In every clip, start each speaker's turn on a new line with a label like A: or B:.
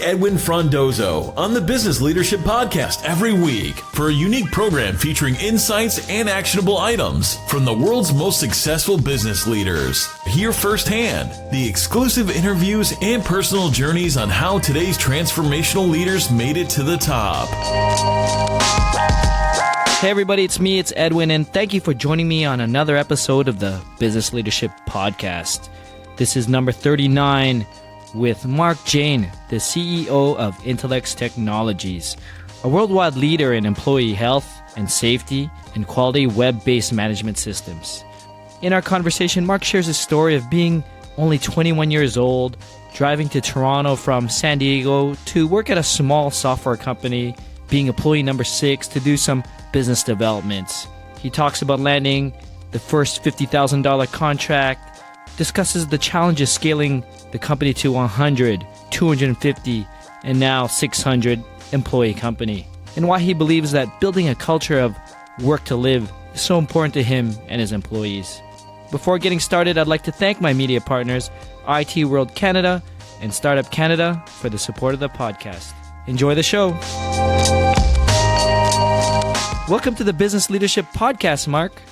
A: Edwin Frondozo on the Business Leadership Podcast every week for a unique program featuring insights and actionable items from the world's most successful business leaders. Hear firsthand the exclusive interviews and personal journeys on how today's transformational leaders made it to the top.
B: Hey everybody, it's Edwin, and thank you for joining me on another episode of the Business Leadership Podcast. This is number 39 with Mark Jaine, the CEO of Intelex Technologies, a worldwide leader in employee health and safety and quality web-based management systems. In our conversation, Mark shares his story of being only 21 years old, driving to Toronto from San Diego to work at a small software company, being employee number 6 to do some business developments. He talks about landing the first $50,000 contract, discusses the challenges scaling the company to 100, 250, and now 600 employee company, and why he believes that building a culture of work to live is so important to him and his employees. Before getting started, I'd like to thank my media partners, IT World Canada and Startup Canada, for the support of the podcast. Enjoy the show. Welcome to the Business Leadership Podcast, Mark.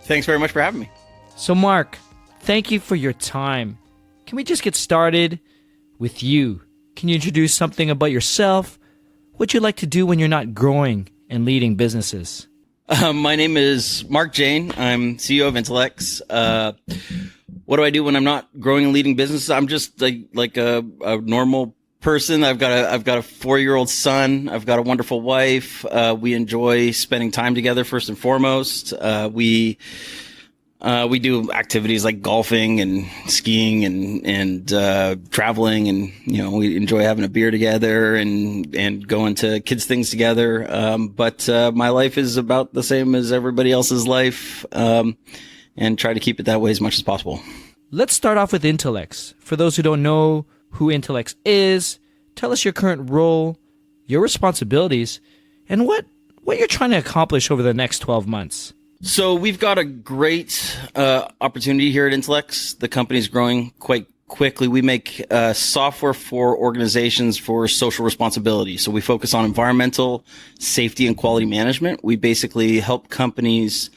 C: Thanks very much for having me.
B: So, Mark, thank you for your time. Can we just get started with you? Can you introduce something about yourself? What you like to do when you're not growing and leading businesses?
C: My name is Mark Jaine. I'm CEO of Intelex. What do I do when I'm not growing and leading businesses? I'm just like a normal person. I've got a 4-year-old son. I've got a wonderful wife. We enjoy spending time together first and foremost. We do activities like golfing and skiing and traveling, and we enjoy having a beer together and going to kids things together. But my life is about the same as everybody else's life, and try to keep it that way as much as possible.
B: Let's start off with Intelex. For those who don't know who Intelex is, tell us your current role, your responsibilities, and what you're trying to accomplish over the next 12 months.
C: So we've got a great opportunity here at Intelex. The company's growing quite quickly. We make software for organizations for social responsibility. So we focus on environmental, safety, and quality management. We basically help companies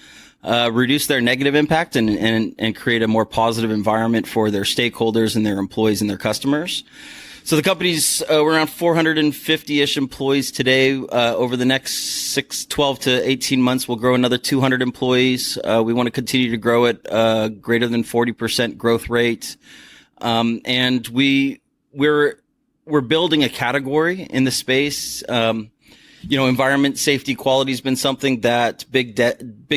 C: reduce their negative impact and create a more positive environment for their stakeholders and their employees and their customers. So the company's we're around 450-ish employees today. Over the next 12 to 18 months, we'll grow another 200 employees. We want to continue to grow at greater than 40% growth rate. And we're building a category in the space. Environment, safety, quality has been something that big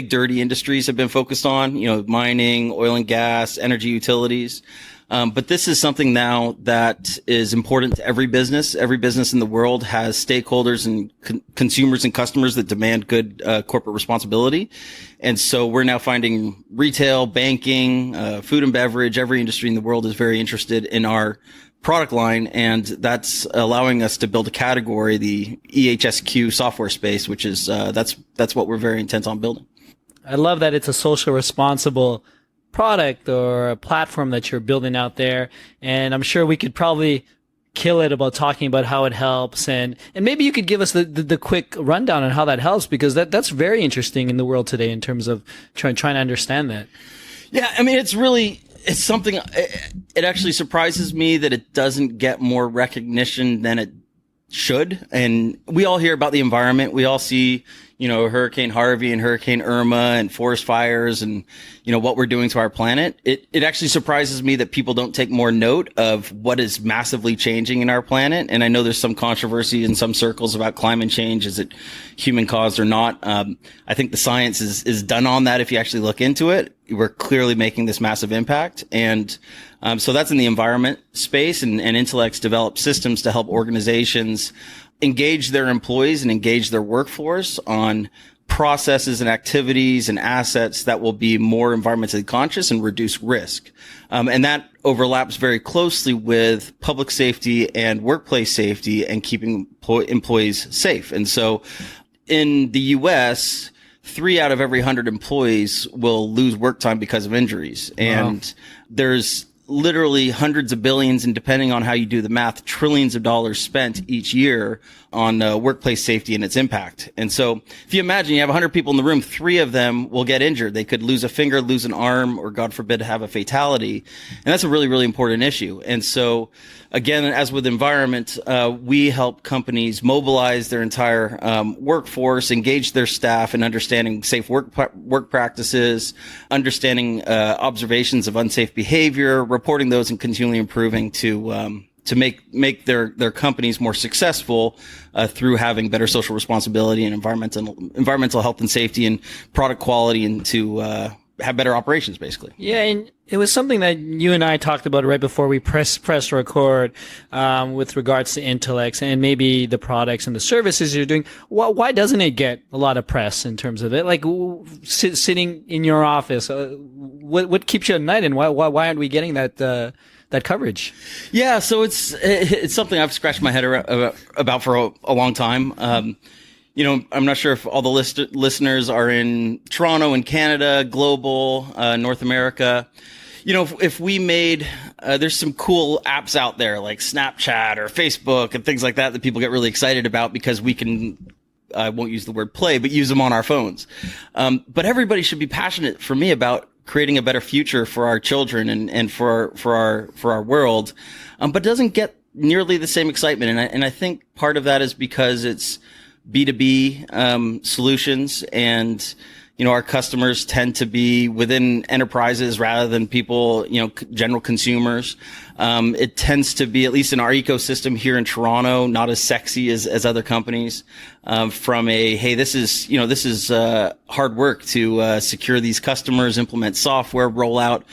C: dirty industries have been focused on, mining, oil and gas, energy utilities. But this is something now that is important to every business. Every business in the world has stakeholders and consumers and customers that demand good corporate responsibility. And so we're now finding retail, banking, food and beverage, every industry in the world is very interested in our product line, and that's allowing us to build a category, the EHSQ software space, which is that's what we're very intent on building.
D: I love that it's a social responsible product or a platform that you're building out there, and I'm sure we could probably kill it about talking about how it helps, and maybe you could give us the quick rundown on how that helps, because that's very interesting in the world today in terms of trying to understand that.
C: Yeah, I mean, it's something, it actually surprises me that it doesn't get more recognition than it should. And we all hear about the environment. We all see, Hurricane Harvey and Hurricane Irma and forest fires and, what we're doing to our planet. It actually surprises me that people don't take more note of what is massively changing in our planet. And I know there's some controversy in some circles about climate change. Is it human caused or not? I think the science is done on that. If you actually look into it, we're clearly making this massive impact. And so that's in the environment space, and Intelex develops systems to help organizations engage their employees and engage their workforce on processes and activities and assets that will be more environmentally conscious and reduce risk. And that overlaps very closely with public safety and workplace safety and keeping employees safe. And so in the US, 3 out of every 100 employees will lose work time because of injuries. And there's literally hundreds of billions, and depending on how you do the math, trillions of dollars spent each year on workplace safety and its impact. And so if you imagine you have 100 people in the room, 3 of them will get injured. They could lose a finger, lose an arm, or God forbid, have a fatality. And that's a really, really important issue. And so again, as with environment, we help companies mobilize their entire workforce, engage their staff in understanding safe work practices, understanding observations of unsafe behavior, reporting those, and continually improving to make their companies more successful through having better social responsibility and environmental health and safety and product quality, and to have better operations, basically.
D: Yeah, and it was something that you and I talked about right before we press record with regards to Intelex and maybe the products and the services you're doing. Why doesn't it get a lot of press in terms of it? Like sitting in your office, what keeps you at night, and why aren't we getting that coverage?
C: Yeah, so it's something I've scratched my head about for a long time. I'm not sure if all the listeners are in Toronto and Canada, global, North America. If we made, there's some cool apps out there like Snapchat or Facebook and things like that people get really excited about because we can, I won't use the word play, but use them on our phones. But everybody should be passionate, for me, about creating a better future for our children and for our world. But it doesn't get nearly the same excitement. And I think part of that is because it's B2B solutions, and our customers tend to be within enterprises rather than people, general consumers. It tends to be, at least in our ecosystem here in Toronto, not as sexy as other companies. From a, hey, this is hard work to secure these customers, implement software, roll out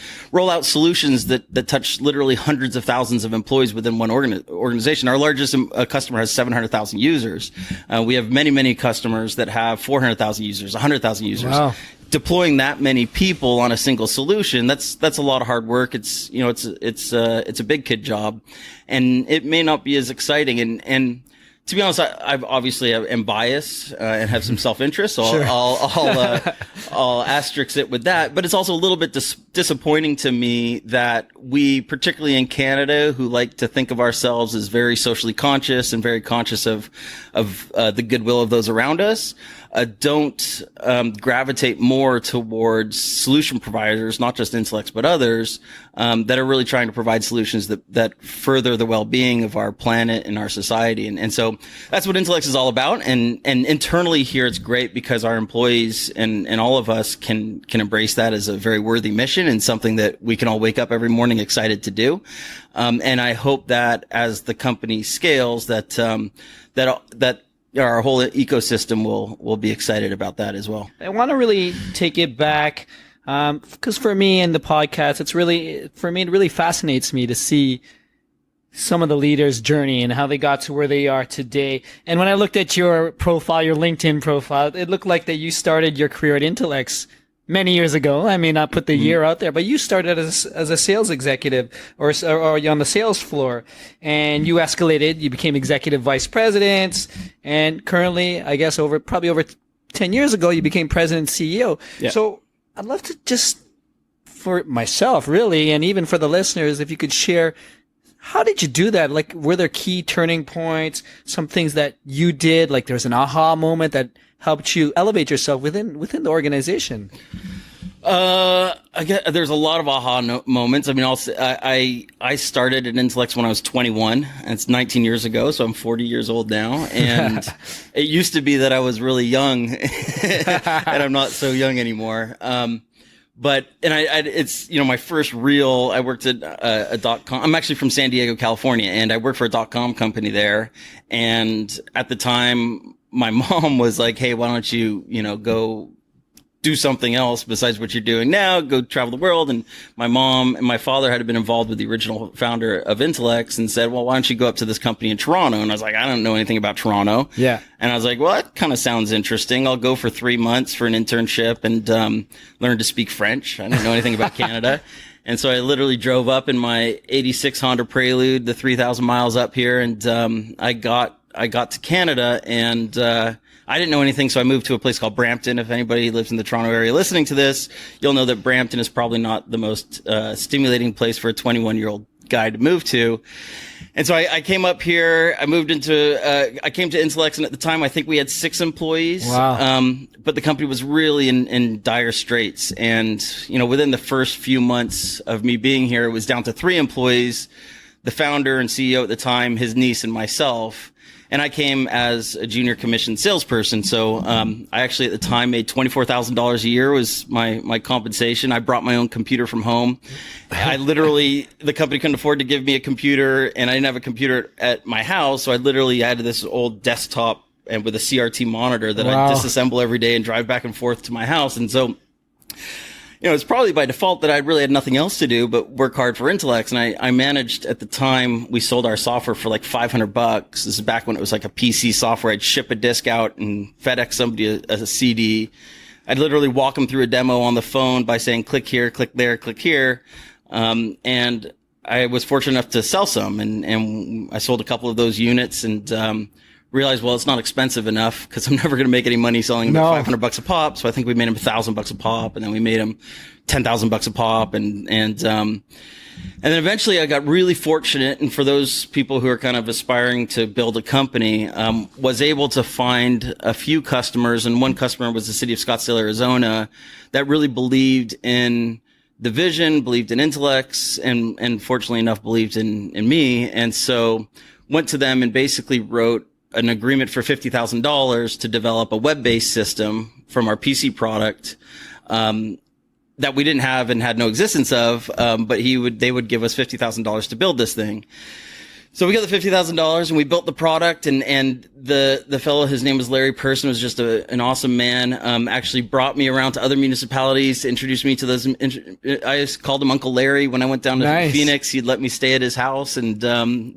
C: solutions that touch literally hundreds of thousands of employees within one organization. Our largest customer has 700,000 users. We have many customers that have 400,000 users, 100,000 users.
D: Wow.
C: Deploying that many people on a single solution, that's a lot of hard work. It's a big kid job, and it may not be as exciting. And to be honest, I obviously am biased and have some self-interest, so
D: Sure.
C: I'll asterisk it with that. But it's also a little bit disappointing to me that we, particularly in Canada, who like to think of ourselves as very socially conscious and very conscious of the goodwill of those around us, don't gravitate more towards solution providers, not just Intelex, but others, that are really trying to provide solutions that further the well-being of our planet and our society. And so that's what Intelex is all about. And internally here, it's great because our employees and all of us can embrace that as a very worthy mission and something that we can all wake up every morning excited to do. And I hope that as the company scales, that our whole ecosystem will be excited about that as well.
D: I want to really take it back, because for me and the podcast, it really fascinates me to see some of the leaders' journey and how they got to where they are today. And when I looked at your profile, your LinkedIn profile, it looked like that you started your career at Intelex many years ago. I may not put the year out there, but you started as a sales executive or on the sales floor, and you escalated. You became executive vice president, and currently, I guess probably over 10 years ago, you became president and CEO. Yeah. So I'd love to just, for myself really, and even for the listeners, if you could share, how did you do that? Like, were there key turning points, some things that you did, like there's an aha moment that helped you elevate yourself within the organization?
C: I guess there's a lot of aha moments. I mean, I started at Intelex when I was 21, and it's 19 years ago, so I'm 40 years old now. And it used to be that I was really young, and I'm not so young anymore. It's my first real. I worked at a .com. I'm actually from San Diego, California, and I worked for a .com company there. And at the time, my mom was like, "Hey, why don't you, go do something else besides what you're doing now? Go travel the world." And my mom and my father had been involved with the original founder of Intelex and said, "Well, why don't you go up to this company in Toronto?" And I was like, "I don't know anything about Toronto."
D: Yeah.
C: And I was like, "Well, that kind of sounds interesting. I'll go for 3 months for an internship and learn to speak French." I didn't know anything about Canada. And so I literally drove up in my 86 Honda Prelude, the 3,000 miles up here, and I got to Canada, and I didn't know anything, so I moved to a place called Brampton. If anybody lives in the Toronto area listening to this, you'll know that Brampton is probably not the most stimulating place for a 21-year-old guy to move to. And so I came up here, I came to Intelex, and at the time I think we had 6 employees.
B: Wow.
C: But the company was really in dire straits. And, within the first few months of me being here, it was down to 3 employees, the founder and CEO at the time, his niece, and myself. And I came as a junior commissioned salesperson. So, I actually at the time made $24,000 a year was my compensation. I brought my own computer from home. The company couldn't afford to give me a computer, and I didn't have a computer at my house. So I literally had this old desktop and with a CRT monitor that I disassemble every day and drive back and forth to my house. And so, it's probably by default that I really had nothing else to do but work hard for Intelex. And I managed at the time, we sold our software for like $500. This is back when it was like a PC software. I'd ship a disc out and FedEx somebody a CD. I'd literally walk them through a demo on the phone by saying, click here, click there, click here. And I was fortunate enough to sell some, and I sold a couple of those units, and realized, well, it's not expensive enough because I'm never going to make any money selling them at $500 a pop. So I think we made them $1,000 a pop, and then we made them $10,000 a pop, and then eventually I got really fortunate. And for those people who are kind of aspiring to build a company, was able to find a few customers, and one customer was the city of Scottsdale, Arizona, that really believed in the vision, believed in Intelex, and fortunately enough believed in me. And so went to them and basically wrote an agreement for $50,000 to develop a web-based system from our PC product, that we didn't have and had no existence of. But they would give us $50,000 to build this thing. So we got the $50,000 and we built the product, and the fellow, his name was Larry Person, was just an awesome man. Actually brought me around to other municipalities, introduced me to those. I just called him Uncle Larry when I went down to Phoenix. He'd let me stay at his house and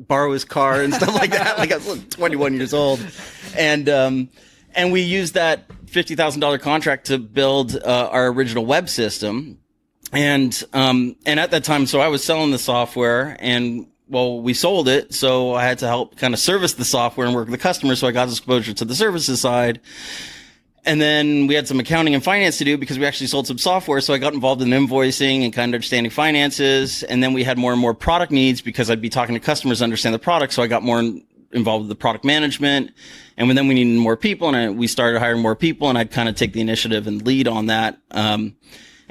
C: borrow his car and stuff like that. Like I was 21 years old, and we used that $50,000 contract to build our original web system, and at that time, so I was selling the software and. Well, we sold it, so I had to help kind of service the software and work with the customer, so I got exposure to the services side. And then we had some accounting and finance to do because we actually sold some software, so I got involved in invoicing and kind of understanding finances. And then we had more and more product needs because I'd be talking to customers to understand the product, so I got more involved with the product management. And then we needed more people, and we started hiring more people, and I'd kind of take the initiative and lead on that. And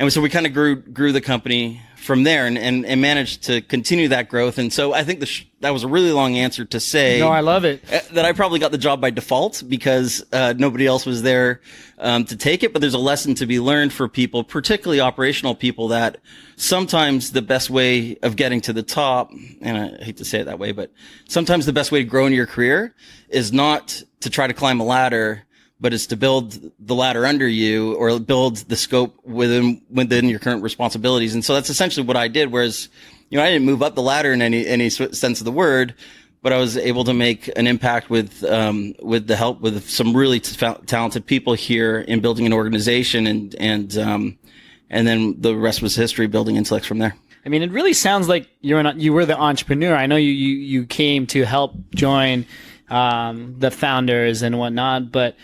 C: so we kind of grew the company from there and managed to continue that growth. And so I think that was a really long answer to say.
B: No, I love it.
C: That I probably got the job by default because nobody else was there to take it. But there's a lesson to be learned for people, particularly operational people, that sometimes the best way of getting to the top, and I hate to say it that way, but sometimes the best way to grow in your career is not to try to climb a ladder, but it's to build the ladder under you or build the scope within your current responsibilities. And so that's essentially what I did. Whereas, I didn't move up the ladder in any sense of the word, but I was able to make an impact with the help with some really talented people here in building an organization, and then the rest was history, building Intelex from there.
D: I mean, it really sounds like you were the entrepreneur. I know you came to help join the founders and whatnot, but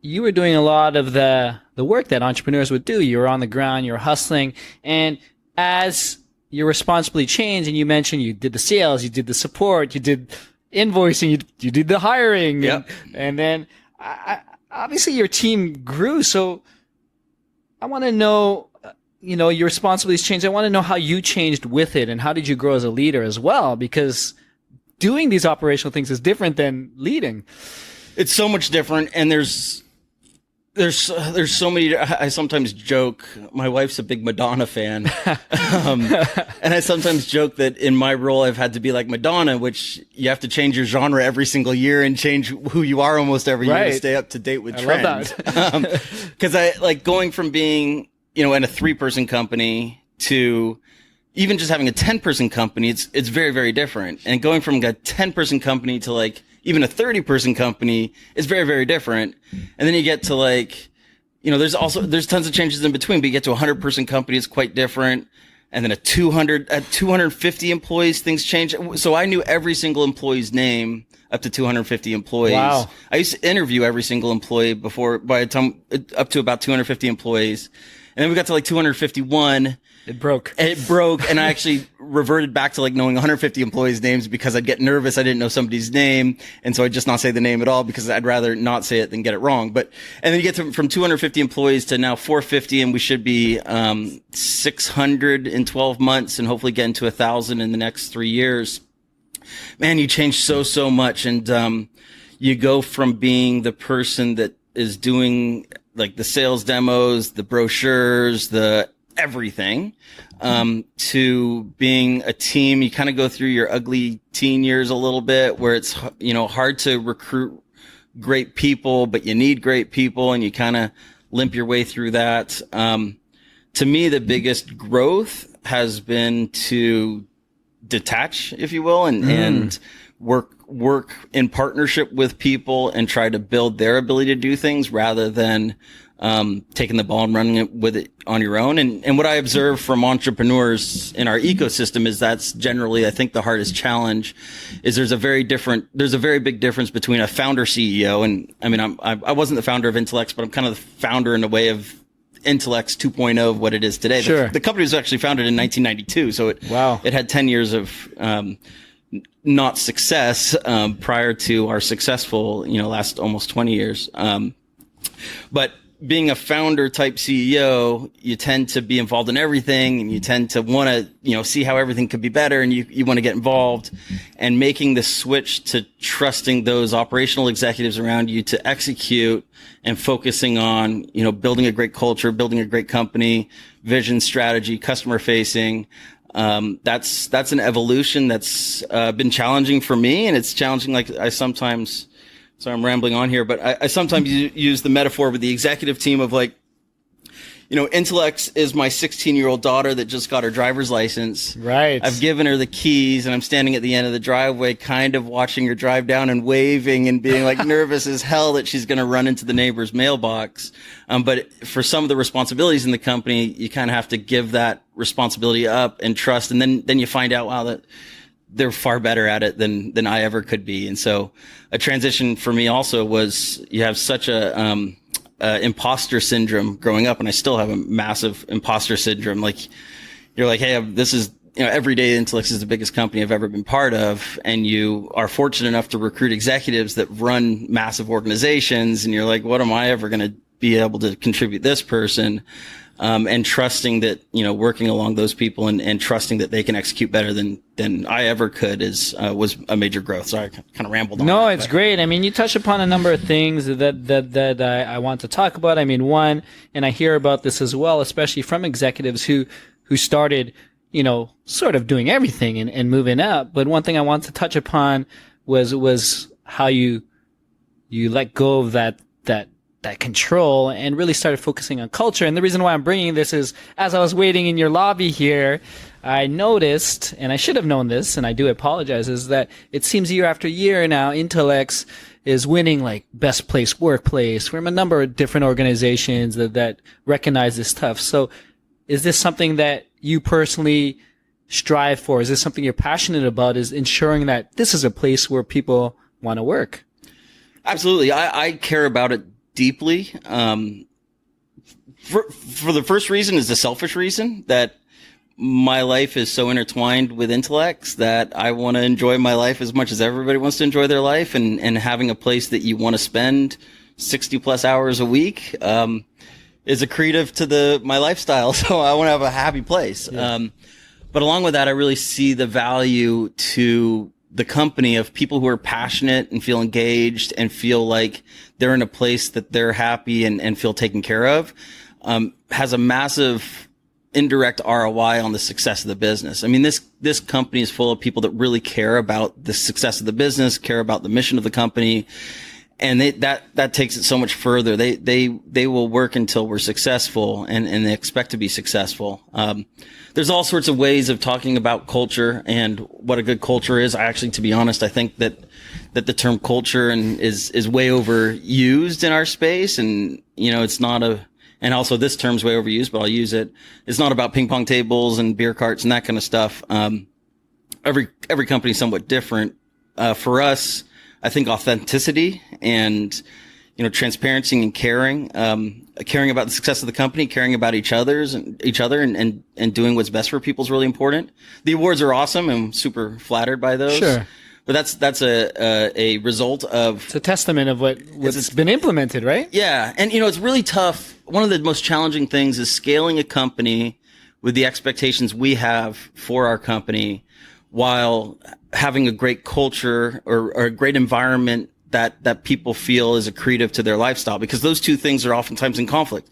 D: you were doing a lot of the work that entrepreneurs would do. You were on the ground, you were hustling. And as your responsibility changed, and you mentioned you did the sales, you did the support, you did invoicing, you did the hiring.
C: Yep.
D: And then obviously your team grew. So I want to know, your responsibilities changed. I want to know how you changed with it, and how did you grow as a leader as well? Because doing these operational things is different than leading.
C: It's so much different, and there's so many. I sometimes joke. My wife's a big Madonna fan, and I sometimes joke that in my role I've had to be like Madonna, which you have to change your genre every single year and change who you are almost every year to stay up to date with trends. Because I like going from being in a 3-person company to even just having a 10-person company. It's very, very different, and going from a 10-person company to like even a 30-person company is very, very different. And then you get to like, there's tons of changes in between, but you get to a 100-person company, it's quite different. And then at 250 employees, things change. So I knew every single employee's name up to 250 employees.
D: Wow.
C: I used to interview every single employee by the time up to about 250 employees. And then we got to like 251.
D: It broke.
C: And I actually reverted back to like knowing 150 employees' names because I'd get nervous. I didn't know somebody's name. And so I'd just not say the name at all because I'd rather not say it than get it wrong. And then you get from 250 employees to now 450, and we should be 600 in 12 months and hopefully getting to 1,000 in the next 3 years. Man, you change so much. And you go from being the person that is doing like the sales demos, the brochures, the everything, to being a team. You kind of go through your ugly teen years a little bit where it's, hard to recruit great people, but you need great people and you kind of limp your way through that. To me, the biggest growth has been to detach, if you will, and work in partnership with people and try to build their ability to do things rather than taking the ball and running it with it on your own. And what I observe from entrepreneurs in our ecosystem is that's generally, I think, the hardest challenge is there's a very big difference between a founder CEO. And I mean, I wasn't the founder of Intelex, but I'm kind of the founder in a way of Intelex 2.0 of what it is today.
D: Sure.
C: The company was actually founded in 1992. So it had 10 years of, not success, prior to our successful, last almost 20 years. But being a founder type CEO, you tend to be involved in everything and you tend to want to, see how everything could be better and you want to get involved, and making the switch to trusting those operational executives around you to execute and focusing on, building a great culture, building a great company, vision, strategy, customer facing. That's an evolution that's been challenging for me, and it's challenging. Like sorry, I'm rambling on here, but I sometimes use the metaphor with the executive team of like, Intelex is my 16-year-old daughter that just got her driver's license.
D: Right.
C: I've given her the keys and I'm standing at the end of the driveway, kind of watching her drive down and waving and being like nervous as hell that she's going to run into the neighbor's mailbox. But for some of the responsibilities in the company, you kind of have to give that responsibility up and trust. And then you find out, wow, that they're far better at it than I ever could be. And so a transition for me also was you have such a, imposter syndrome growing up, and I still have a massive imposter syndrome. Like you're like, hey, this is, every day Intelex is the biggest company I've ever been part of. And you are fortunate enough to recruit executives that run massive organizations. And you're like, what am I ever going to be able to contribute this person? And trusting that, working along those people and trusting that they can execute better than I ever could was a major growth. Sorry, I kind of rambled on.
D: No, it's great. I mean, you touch upon a number of things that I want to talk about. I mean, one, and I hear about this as well, especially from executives who started, sort of doing everything and moving up. But one thing I want to touch upon was how you let go of that control and really started focusing on culture. And the reason why I'm bringing this is, as I was waiting in your lobby here, I noticed, and I should have known this, and I do apologize, is that it seems year after year now, Intelex is winning like best place workplace from a number of different organizations that recognize this stuff. So is this something that you personally strive for? Is this something you're passionate about, is ensuring that this is a place where people want to work?
C: Absolutely. I care about it deeply. For the first reason is the selfish reason that my life is so intertwined with Intelex that I want to enjoy my life as much as everybody wants to enjoy their life, and having a place that you want to spend 60 plus hours a week, is accretive to my lifestyle. So I want to have a happy place. Yeah. But along with that, I really see the value to the company of people who are passionate and feel engaged and feel like they're in a place that they're happy and feel taken care of, has a massive indirect ROI on the success of the business. I mean, this company is full of people that really care about the success of the business, care about the mission of the company. And that takes it so much further. They will work until we're successful and they expect to be successful. There's all sorts of ways of talking about culture and what a good culture is. To be honest, I think that the term culture is way overused in our space. And, it's not and also this term's way overused, but I'll use it. It's not about ping pong tables and beer carts and that kind of stuff. Every company is somewhat different. For us, I think authenticity and, transparency and caring about the success of the company, caring about each other and doing what's best for people is really important. The awards are awesome. I'm super flattered by those.
D: Sure.
C: But that's a result of.
D: It's a testament of what's been implemented, right?
C: Yeah. And, it's really tough. One of the most challenging things is scaling a company with the expectations we have for our company while having a great culture or a great environment that people feel is accretive to their lifestyle, because those two things are oftentimes in conflict.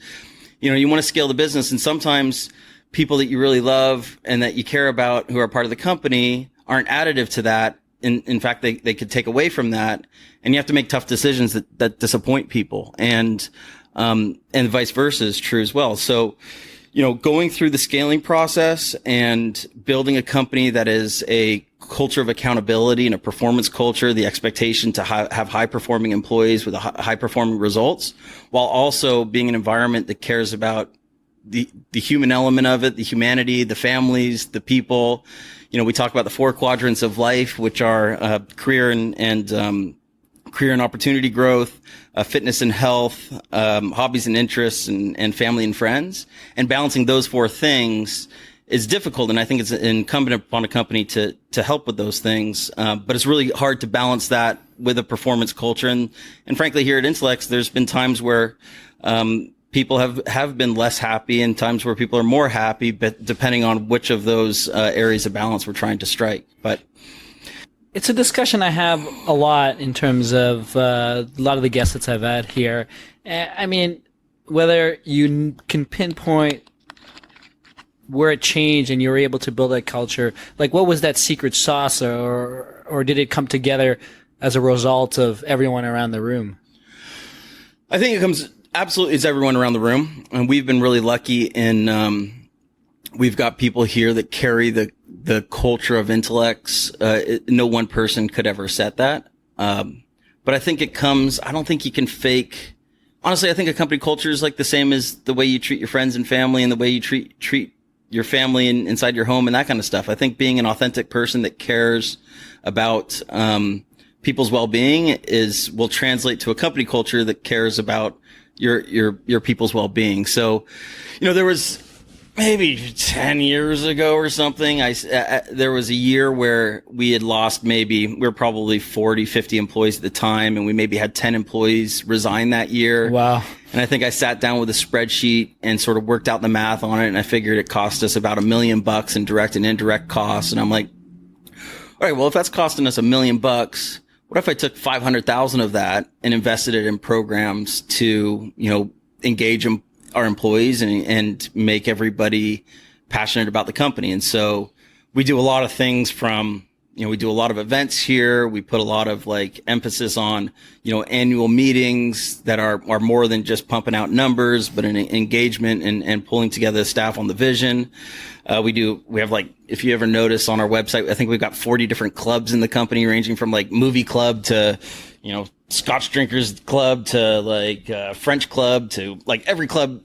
C: You want to scale the business, and sometimes people that you really love and that you care about who are part of the company aren't additive to that. In fact, they could take away from that, and you have to make tough decisions that disappoint people, and vice versa is true as well. So, going through the scaling process and building a company that is a culture of accountability and a performance culture, the expectation to have high performing employees with high performing results, while also being an environment that cares about the human element of it, the humanity, the families, the people. We talk about the 4 quadrants of life, which are career and opportunity growth, fitness and health, hobbies and interests, and family and friends. And balancing those 4 things is difficult, and I think it's incumbent upon a company to help with those things. But it's really hard to balance that with a performance culture. And frankly, here at Intelex, there's been times where people have been less happy, and times where people are more happy, but depending on which of those areas of balance we're trying to strike. But
D: it's a discussion I have a lot in terms of a lot of the guests that I've had here. I mean, whether you can pinpoint where it changed and you were able to build that culture, like what was that secret sauce, or did it come together as a result of everyone around the room?
C: I think it comes absolutely as everyone around the room, and we've been really lucky in we've got people here that carry the culture of Intelex. No one person could ever set that, but I think it comes. I don't think you can fake. Honestly, I think a company culture is like the same as the way you treat your friends and family, and the way you treat your family inside your home and that kind of stuff. I think being an authentic person that cares about people's well-being will translate to a company culture that cares about your people's well-being. So, there was maybe 10 years ago or something, there was a year where we had lost we were probably 40, 50 employees at the time, and we maybe had 10 employees resign that year.
D: Wow.
C: And I think I sat down with a spreadsheet and sort of worked out the math on it, and I figured it cost us about $1 million in direct and indirect costs. And I'm like, all right, well, if that's costing us $1 million, what if I took 500,000 of that and invested it in programs to, engage our employees and make everybody passionate about the company? And so we do a lot of things from, we do a lot of events here. We put a lot of emphasis on, annual meetings that are more than just pumping out numbers, but an engagement and pulling together the staff on the vision. We have if you ever notice on our website, I think we've got 40 different clubs in the company, ranging from movie club to, Scotch drinkers club to French club to every club,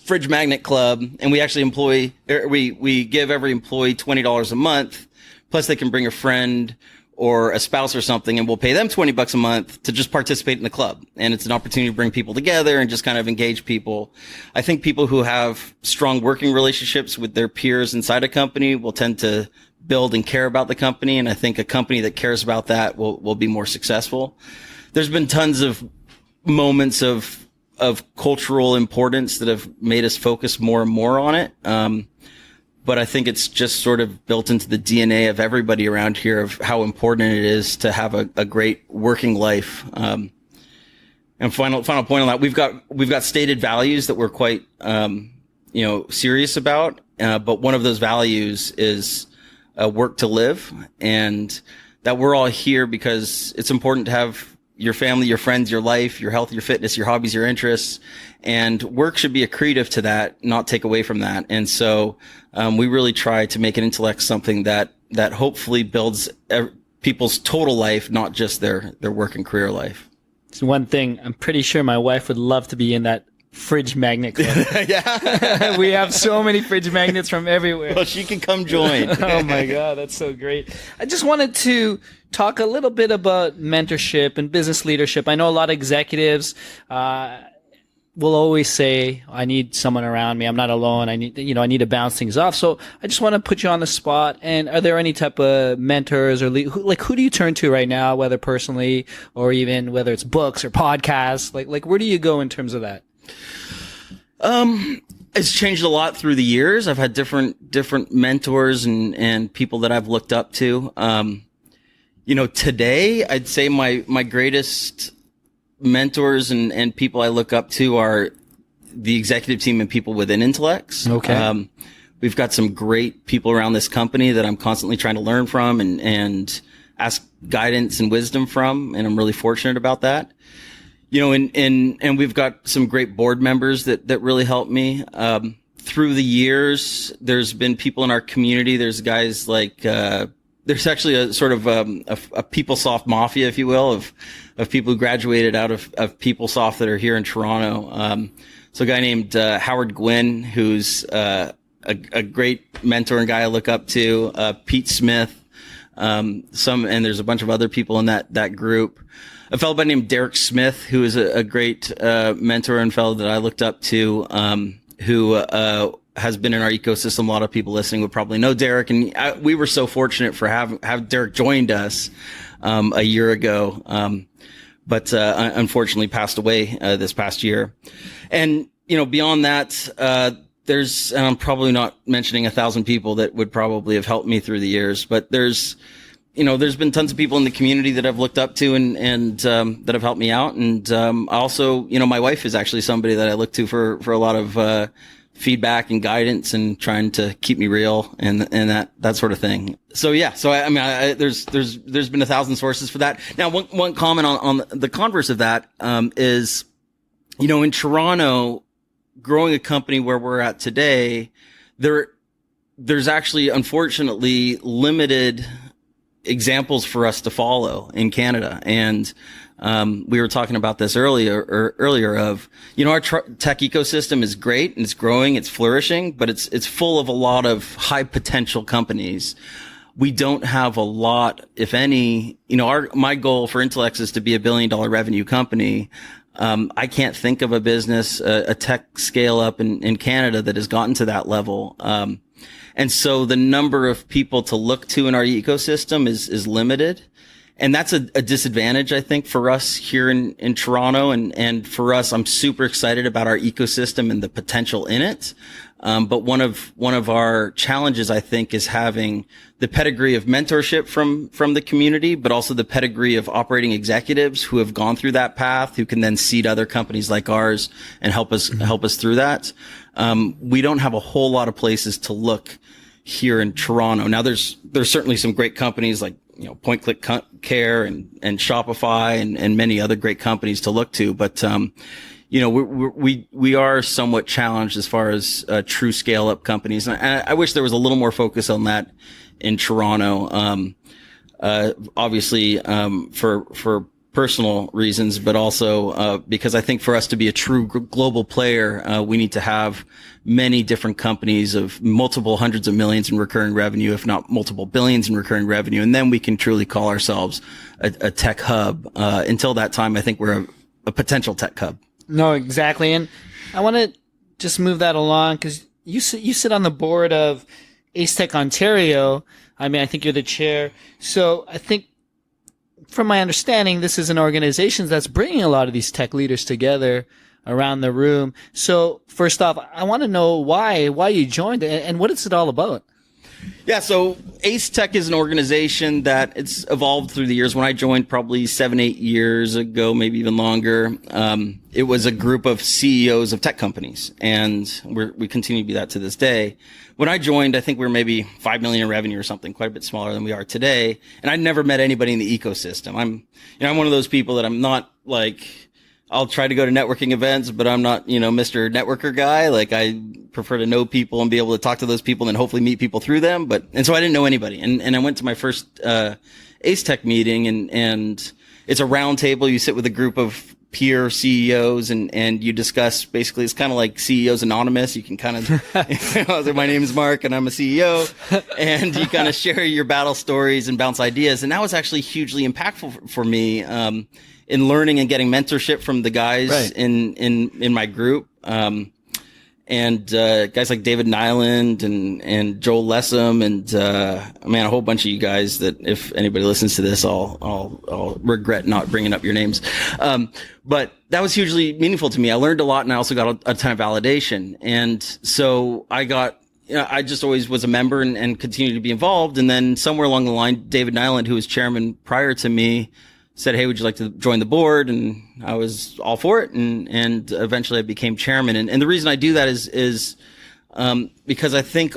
C: fridge magnet club. And we actually we give every employee $20 a month. Plus they can bring a friend or a spouse or something, and we'll pay them $20 a month to just participate in the club. And it's an opportunity to bring people together and just kind of engage people. I think people who have strong working relationships with their peers inside a company will tend to build and care about the company. And I think a company that cares about that will be more successful. There's been tons of moments of cultural importance that have made us focus more and more on it. But I think it's just sort of built into the DNA of everybody around here of how important it is to have a great working life. And final point on that, we've got stated values that we're quite, serious about. But one of those values is work to live, and that we're all here because it's important to have your family, your friends, your life, your health, your fitness, your hobbies, your interests, and work should be accretive to that, not take away from that. And so, we really try to make an Intelex something that hopefully builds people's total life, not just their work and career life.
D: It's one thing I'm pretty sure my wife would love to be in that fridge magnet club.
C: Yeah.
D: We have so many fridge magnets from everywhere.
C: Well, she can come join.
D: Oh my God, that's so great. I just wanted to talk a little bit about mentorship and business leadership. I know a lot of executives will always say, I need someone around me. I'm not alone. I need to bounce things off. So I just want to put you on the spot. And are there any type of mentors or who do you turn to right now, whether personally or even whether it's books or podcasts? Like where do you go in terms of that?
C: It's changed a lot through the years. I've had different mentors and people that I've looked up to. Today I'd say my greatest mentors and people I look up to are the executive team and people within Intelex.
D: Okay.
C: We've got some great people around this company that I'm constantly trying to learn from and ask guidance and wisdom from. And I'm really fortunate about that. And we've got some great board members that really help me. Through the years, there's been people in our community. There's guys like, there's actually a sort of, a PeopleSoft mafia, if you will, of people who graduated out of PeopleSoft that are here in Toronto. So a guy named, Howard Gwynn, who's, a great mentor and guy I look up to, Pete Smith, and there's a bunch of other people in that group. A fellow by the name Derek Smith, who is a great, mentor and fellow that I looked up to, who, has been in our ecosystem. A lot of people listening would probably know Derek, and we were so fortunate for have Derek joined us a year ago, but unfortunately passed away this past year. And beyond that, and I'm probably not mentioning 1,000 people that would probably have helped me through the years, but there's been tons of people in the community that I've looked up to and that have helped me out. And also, my wife is actually somebody that I look to for a lot of feedback and guidance and trying to keep me real and that sort of thing. So yeah, there's been 1,000 sources for that. Now, one comment on the converse of that is, in Toronto, growing a company where we're at today, there's actually unfortunately limited examples for us to follow in Canada. And we were talking about this earlier of, our tech ecosystem is great and it's growing, it's flourishing, but it's full of a lot of high potential companies. We don't have a lot, if any, my goal for Intelex is to be $1 billion revenue company. I can't think of a business, a tech scale up in Canada that has gotten to that level. And so the number of people to look to in our ecosystem is limited. And that's a disadvantage, I think, for us here in Toronto. And for us, I'm super excited about our ecosystem and the potential in it. But one of our challenges, I think, is having the pedigree of mentorship from the community, but also the pedigree of operating executives who have gone through that path, who can then seed other companies like ours and help us through that. We don't have a whole lot of places to look here in Toronto. Now there's certainly some great companies like, Point Click Care and Shopify and many other great companies to look to. But, we are somewhat challenged as far as, true scale up companies. And I wish there was a little more focus on that in Toronto. Obviously, for personal reasons, but also, because I think for us to be a true global player, we need to have many different companies of multiple hundreds of millions in recurring revenue, if not multiple billions in recurring revenue. And then we can truly call ourselves a tech hub. Until that time, I think we're a potential tech hub.
D: No, exactly. And I want to just move that along because you sit on the board of Ace Tech Ontario. I think you're the chair. So I think from my understanding, this is an organization that's bringing a lot of these tech leaders together around the room. So first off, I want to know why you joined and what is it all about?
C: Yeah, so Ace Tech is an organization that it's evolved through the years. When I joined probably 7-8 years ago, maybe even longer, it was a group of CEOs of tech companies, and we continue to be that to this day. When I joined, I think we were maybe 5 million in revenue or something, quite a bit smaller than we are today. And I'd never met anybody in the ecosystem. I'm one of those people that I'm not like, I'll try to go to networking events, but I'm not, Mr. Networker guy. Like I prefer to know people and be able to talk to those people and then hopefully meet people through them. And so I didn't know anybody. And I went to my first, Ace Tech meeting and it's a round table. You sit with a group of peer CEOs and you discuss basically, it's kind of like CEOs Anonymous. You can kind of, my name is Mark and I'm a CEO, and you kind of share your battle stories and bounce ideas. And that was actually hugely impactful for me, in learning and getting mentorship from the guys in my group. And guys like David Nyland and Joel Lessem and a whole bunch of you guys that if anybody listens to this, I'll regret not bringing up your names. But that was hugely meaningful to me. I learned a lot, and I also got a ton of validation. And so I just always was a member and continued to be involved. And then somewhere along the line, David Nyland, who was chairman prior to me, said, "Hey, would you like to join the board?" And I was all for it. And eventually I became chairman. And the reason I do that is because I think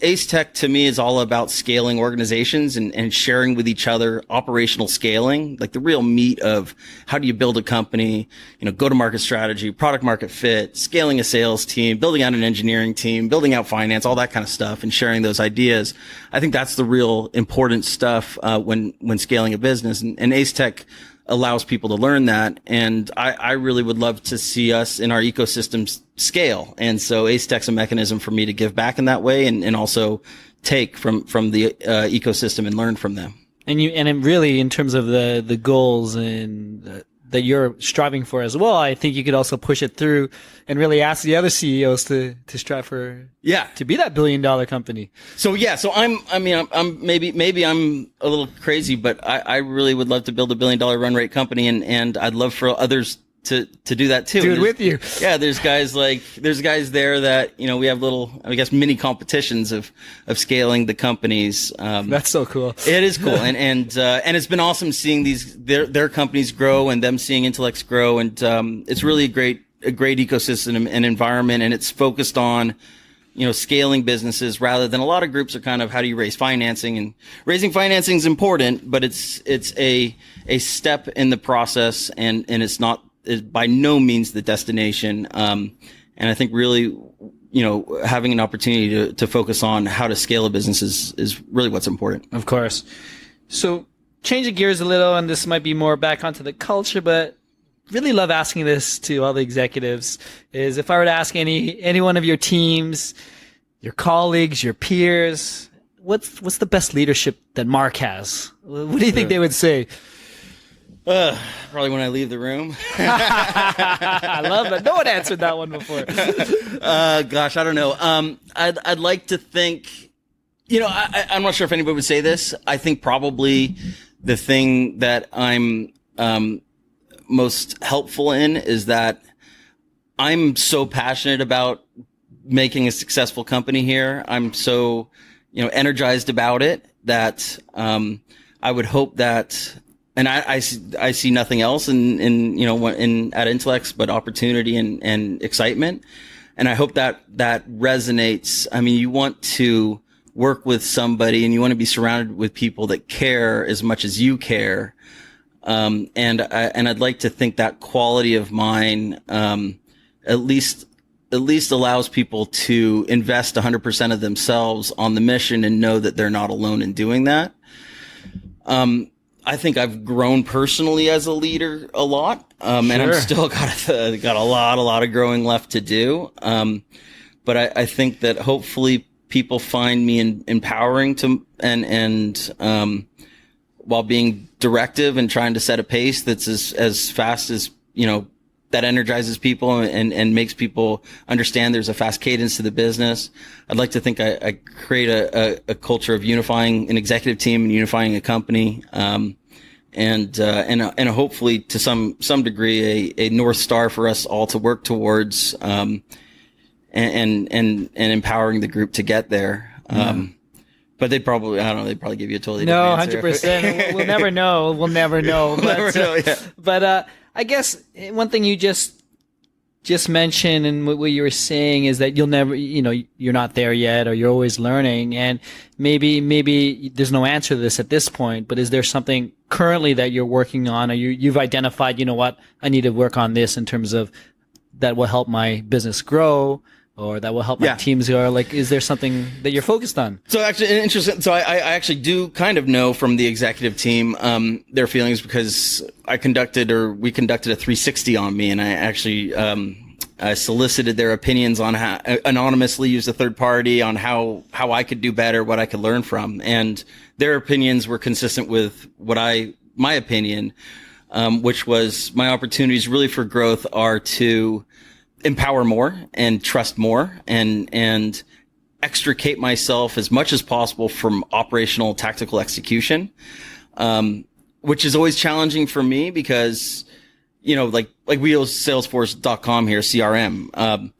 C: Ace Tech to me is all about scaling organizations and sharing with each other operational scaling, like the real meat of how do you build a company, go to market strategy, product market fit, scaling a sales team, building out an engineering team, building out finance, all that kind of stuff, and sharing those ideas. I think that's the real important stuff, when scaling a business, and Ace Tech allows people to learn that. And I really would love to see us in our ecosystems scale. And so Ace Tech's a mechanism for me to give back in that way and also take from the ecosystem and learn from them.
D: And really, in terms of the goals and that you're striving for as well, I think you could also push it through and really ask the other CEOs to strive for, to be that $1 billion company.
C: So I'm maybe I'm a little crazy, but I really would love to build a $1 billion run rate company, and I'd love for others to do that too.
D: Do it with you.
C: Yeah. There's guys there that, we have little, I guess, mini competitions of scaling the companies.
D: That's so cool.
C: It is cool. And it's been awesome seeing their companies grow and them seeing Intelex grow. And, it's really a great ecosystem and environment. And it's focused on, scaling businesses rather than a lot of groups are kind of how do you raise financing, and raising financing is important, but it's a step in the process, and it's by no means the destination. And I think really, having an opportunity to focus on how to scale a business is really what's important.
D: Of course. So changing gears a little, and this might be more back onto the culture, but really love asking this to all the executives, is if I were to ask any one of your teams, your colleagues, your peers, what's the best leadership that Mark has? What do you think they would say?
C: Probably when I leave the room.
D: I love that. No one answered that one before.
C: Gosh, I don't know. I'd like to think, I'm not sure if anybody would say this. I think probably the thing that I'm, most helpful in is that I'm so passionate about making a successful company here. I'm so, energized about it that, I would hope that, and I see nothing else at Intelex but opportunity and excitement. And I hope that resonates. I mean, you want to work with somebody and you want to be surrounded with people that care as much as you care. And I'd like to think that quality of mine, at least allows people to invest 100% of themselves on the mission and know that they're not alone in doing that. I think I've grown personally as a leader a lot. And I'm still got a lot of growing left to do. But I think that hopefully people find me empowering and while being directive and trying to set a pace that's as fast as, that energizes people and makes people understand there's a fast cadence to the business. I'd like to think I create a culture of unifying an executive team and unifying a company. And hopefully to some degree a North Star for us all to work towards, and empowering the group to get there. But they'd probably give you a totally different answer.
D: 100%. We'll never know. We'll never know. But I guess one thing you just mentioned and what you were saying is that you'll never, you're not there yet, or you're always learning. And maybe there's no answer to this at this point, but is there something currently that you're working on, or you've identified, I need to work on this in terms of that will help my business grow? or that will help my teams? Or like, is there something that you're focused on?
C: So actually, interesting. So I actually do kind of know from the executive team their feelings, because we conducted a 360 on me, and I actually I solicited their opinions on how anonymously, used a third party on how I could do better, what I could learn from, and their opinions were consistent with my opinion, which was my opportunities really for growth are to empower more and trust more and extricate myself as much as possible from operational tactical execution, which is always challenging for me because, like we use Salesforce.com here, CRM,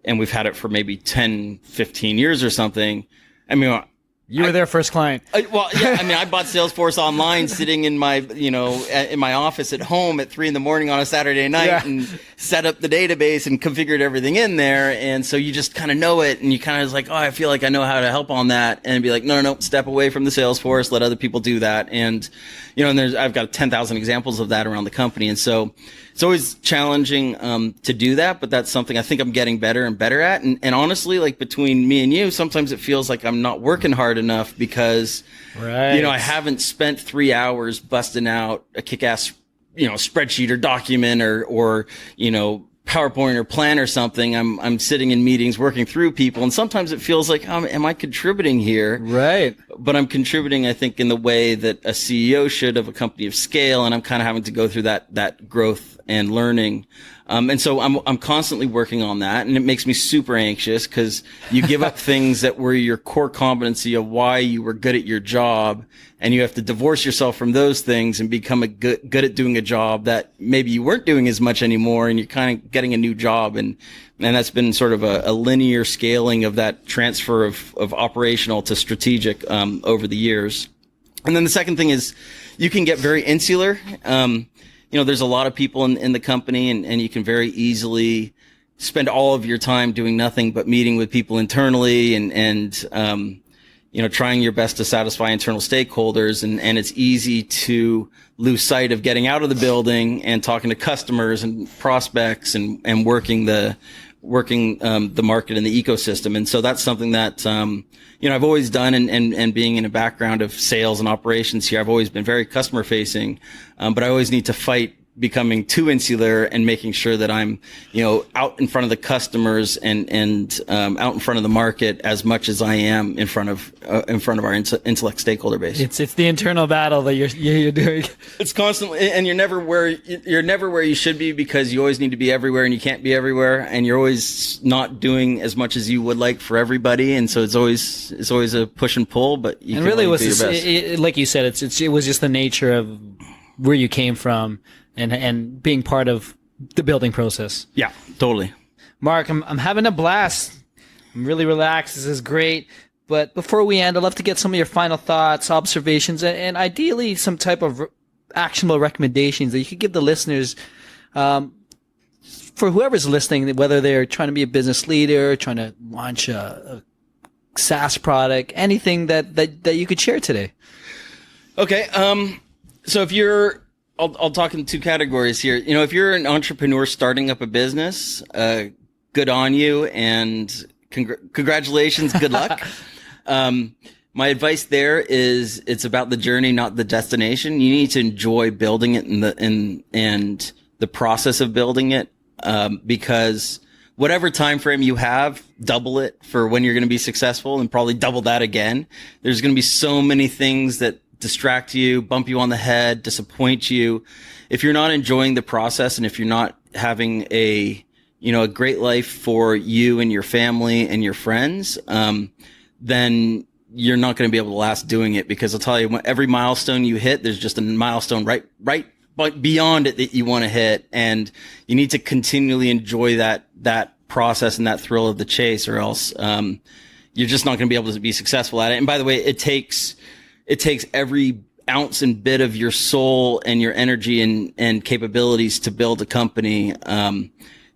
C: and we've had it for maybe 10, 15 years or something. I mean,
D: you were their first client.
C: I bought Salesforce online, sitting in my, in my office at home at 3 a.m. on a Saturday night, and set up the database and configured everything in there. And so you just kind of know it, and you kind of like, I feel like I know how to help on that, and be like, no, step away from the Salesforce, let other people do that. And, and I've got 10,000 examples of that around the company. And so it's always challenging, to do that, but that's something I think I'm getting better and better at. And honestly, like between me and you, sometimes it feels like I'm not working hard enough because, I haven't spent 3 hours busting out a kick-ass, spreadsheet or document or PowerPoint or plan or something. I'm sitting in meetings working through people, and sometimes it feels like, am I contributing here?
D: Right.
C: But I'm contributing, I think, in the way that a CEO should of a company of scale, and I'm kind of having to go through that growth and learning. And so I'm constantly working on that, and it makes me super anxious because you give up things that were your core competency of why you were good at your job, and you have to divorce yourself from those things and become good at doing a job that maybe you weren't doing as much anymore, and you're kind of getting a new job. And that's been sort of a linear scaling of that transfer of operational to strategic, over the years. And then the second thing is you can get very insular. There's a lot of people in the company, and you can very easily spend all of your time doing nothing but meeting with people internally and trying your best to satisfy internal stakeholders. And it's easy to lose sight of getting out of the building and talking to customers and prospects and working the market and the ecosystem. And so that's something that, I've always done, and being in a background of sales and operations here, I've always been very customer facing. But I always need to fight becoming too insular and making sure that I'm, out in front of the customers and out in front of the market as much as I am in front of our Intelex stakeholder base.
D: It's the internal battle that you're doing.
C: It's constantly, and you're never where you should be, because you always need to be everywhere and you can't be everywhere, and you're always not doing as much as you would like for everybody. And so it's always a push and pull, but you can really do your best.
D: Like you said, it was just the nature of where you came from and being part of the building process.
C: Yeah, totally.
D: Mark, I'm having a blast. I'm really relaxed. This is great. But before we end, I'd love to get some of your final thoughts, observations, and ideally some type of actionable recommendations that you could give the listeners, for whoever's listening, whether they're trying to be a business leader, trying to launch a SaaS product, anything that you could share today.
C: Okay. So if I'll talk in two categories here. If you're an entrepreneur starting up a business, good on you, and congratulations. Good luck. My advice there is it's about the journey, not the destination. You need to enjoy building it and the process of building it, because whatever time frame you have, double it for when you're going to be successful, and probably double that again. There's going to be so many things that distract you, bump you on the head, disappoint you. If you're not enjoying the process, and if you're not having a great life for you and your family and your friends, then you're not going to be able to last doing it. Because I'll tell you, every milestone you hit, there's just a milestone right but beyond it that you want to hit, and you need to continually enjoy that process and that thrill of the chase, or else you're just not going to be able to be successful at it. And by the way, it takes every ounce and bit of your soul and your energy and capabilities to build a company.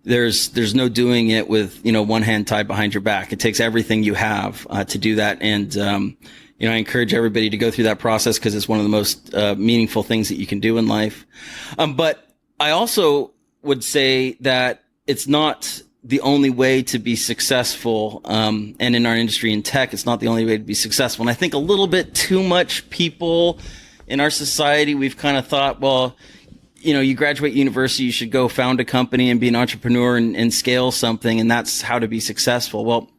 C: There's no doing it with, one hand tied behind your back. It takes everything you have, to do that. And, I encourage everybody to go through that process, because it's one of the most, meaningful things that you can do in life. But I also would say that it's not the only way to be successful. And in our industry in tech, it's not the only way to be successful. And I think a little bit too much people in our society, we've kind of thought, well, you graduate university, you should go found a company and be an entrepreneur and scale something. And that's how to be successful. Well,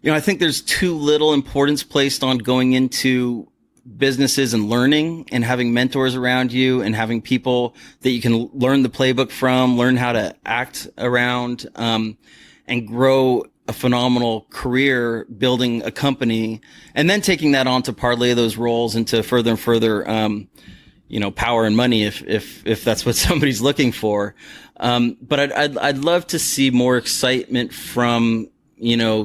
C: I think there's too little importance placed on going into businesses and learning and having mentors around you and having people that you can learn the playbook from, learn how to act around, and grow a phenomenal career building a company, and then taking that on to parlay those roles into further and further, power and money if that's what somebody's looking for. But I'd love to see more excitement from,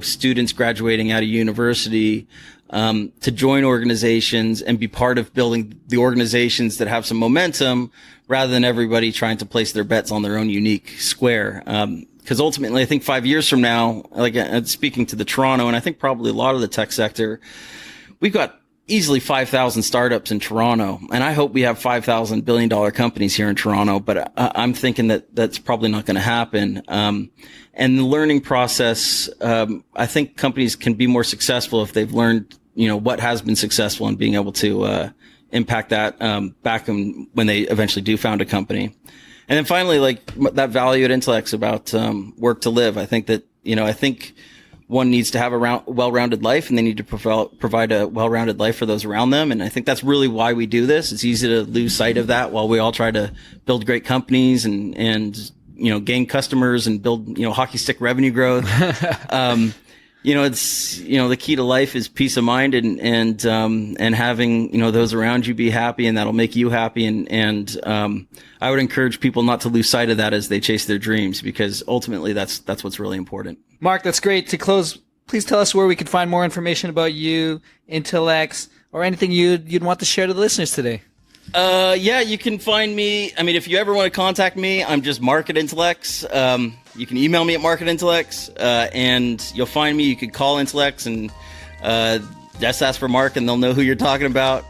C: students graduating out of university, to join organizations and be part of building the organizations that have some momentum rather than everybody trying to place their bets on their own unique square. Because ultimately, I think 5 years from now, like speaking to the Toronto, and I think probably a lot of the tech sector, we've got easily 5,000 startups in Toronto. And I hope we have $5,000 billion companies here in Toronto, but I'm thinking that that's probably not going to happen. And the learning process, I think companies can be more successful if they've learned, what has been successful and being able to, impact that, back when they eventually do found a company. And then finally, like that value at Intelex about, work to live. I think that, I think one needs to have a well-rounded life, and they need to provide a well-rounded life for those around them. And I think that's really why we do this. It's easy to lose sight of that while we all try to build great companies and gain customers and build, hockey stick revenue growth. It's, the key to life is peace of mind and having, those around you be happy, and that'll make you happy. And I would encourage people not to lose sight of that as they chase their dreams, because ultimately that's what's really important.
D: Mark, that's great. To close, please tell us where we can find more information about you, Intelex, or anything you'd want to share to the listeners today.
C: You can find me. I mean, if you ever want to contact me, I'm just Mark at Intelex. You can email me at Mark at Intelex, and you'll find me. You could call Intelex and, just ask for Mark, and they'll know who you're talking about.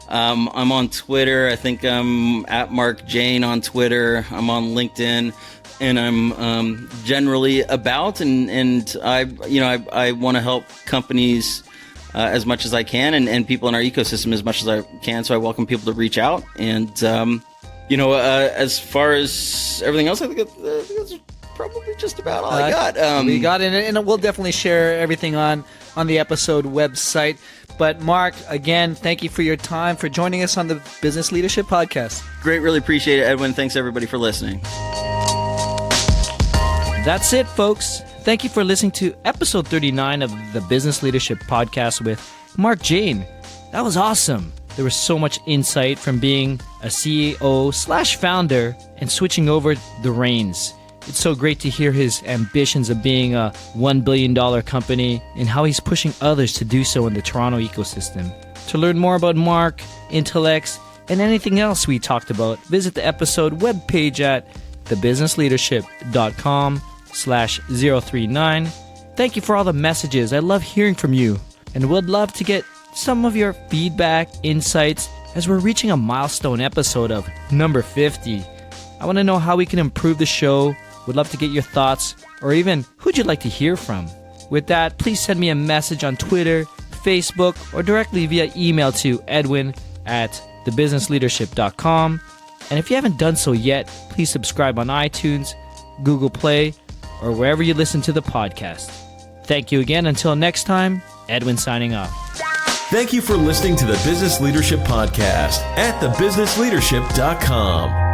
C: I'm on Twitter. I think I'm at Mark Jaine on Twitter. I'm on LinkedIn, and I'm, generally about, and I want to help companies, as much as I can, and people in our ecosystem as much as I can. So I welcome people to reach out. And, as far as everything else, I think that's probably just about all I got.
D: We got it, and we'll definitely share everything on the episode website. But Mark, again, thank you for your time, for joining us on the Business Leadership Podcast.
C: Great. Really appreciate it, Edwin. Thanks everybody for listening.
B: That's it, folks. Thank you for listening to episode 39 of the Business Leadership Podcast with Mark Jaine. That was awesome. There was so much insight from being a CEO/founder and switching over the reins. It's so great to hear his ambitions of being a $1 billion company and how he's pushing others to do so in the Toronto ecosystem. To learn more about Mark, Intelex, and anything else we talked about, visit the episode webpage at thebusinessleadership.com/039. Thank you for all the messages. I love hearing from you, and would love to get some of your feedback, insights, as we're reaching a milestone episode of number 50. I want to know how we can improve the show. Would love to get your thoughts, or even who'd you like to hear from. With that, please send me a message on Twitter, Facebook, or directly via email to edwin@thebusinessleadership.com. And if you haven't done so yet, please subscribe on iTunes, Google Play, or wherever you listen to the podcast. Thank you again. Until next time, Edwin signing off.
A: Thank you for listening to the Business Leadership Podcast at thebusinessleadership.com.